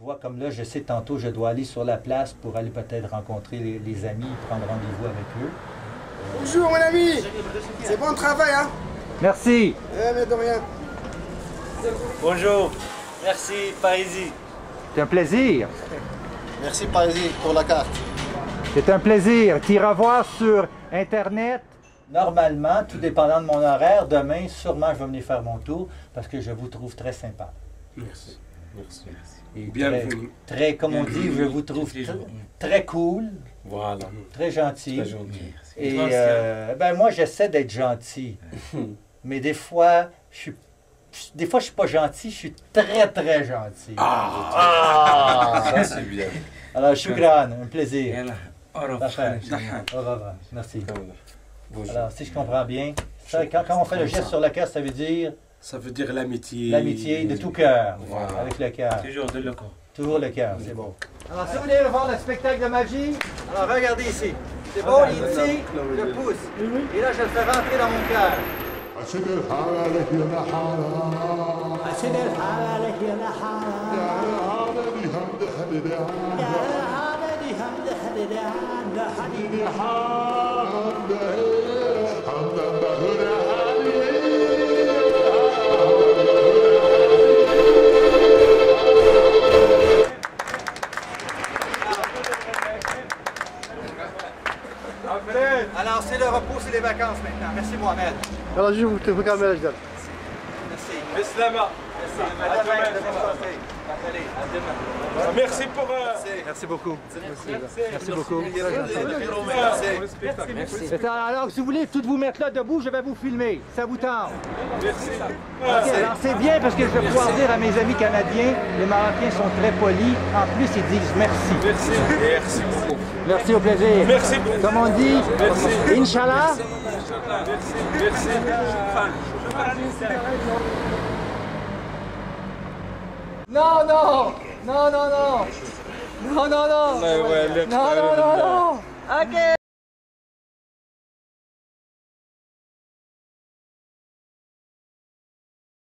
Tu vois, comme là, je sais, tantôt, je dois aller sur la place pour aller peut-être rencontrer les amis, prendre rendez-vous avec eux. Bonjour, mon ami. C'est bon travail, hein? Merci. Mais de rien. Bonjour. Merci, Parisie. C'est un plaisir. Merci, Parisie, pour la carte. C'est un plaisir. Tu iras voir sur Internet. Normalement, tout dépendant de mon horaire, demain, sûrement, je vais venir faire mon tour parce que je vous trouve très sympa. Merci. Merci. Et Bienvenue. Très, comme on dit, je vous trouve très cool, Voilà. très gentil. Très gentil. Et ben moi, j'essaie d'être gentil. Mais des fois, je suis pas gentil, je suis très, très gentil. Ça, c'est bien. Alors, shukran, un plaisir. Au revoir. Au revoir. Merci. Bonjour. Alors, si je comprends bien, ça, quand on fait le geste sur la carte, ça veut dire Ça veut dire l'amitié. l'amitié de tout cœur, Voilà. avec le cœur. Toujours de le corps. Toujours le cœur, c'est beau. Alors, si vous voulez voir le spectacle de magie, alors regardez ici. C'est beau, il est ici, je pousse. Et là, je le fais rentrer dans mon cœur. أشد الحالة هنا حالة أشد الحالة هنا حالة هذا دي همد حدد يا هذا دي همد حدد عند حديد حمد حمد بهنا Alors, c'est le repos, c'est les vacances maintenant. Merci, Mohamed. Alors, je vous regarde la date. Merci. Bislama. À demain, santé. Allez, à demain. Merci pour... Merci beaucoup. Merci beaucoup. Merci. Alors, si vous voulez tout vous mettre là debout, je vais vous filmer. Ça vous tente? Merci. Ok, alors c'est bien parce que je vais pouvoir dire à mes amis canadiens, les Marocains sont très polis. En plus, ils disent merci. Merci. Merci beaucoup. Merci, au plaisir. Merci beaucoup. Comme on dit, Merci. Inch'Allah. Merci. Non, non, non, non, non. Non, non, non. Non, non, non, non.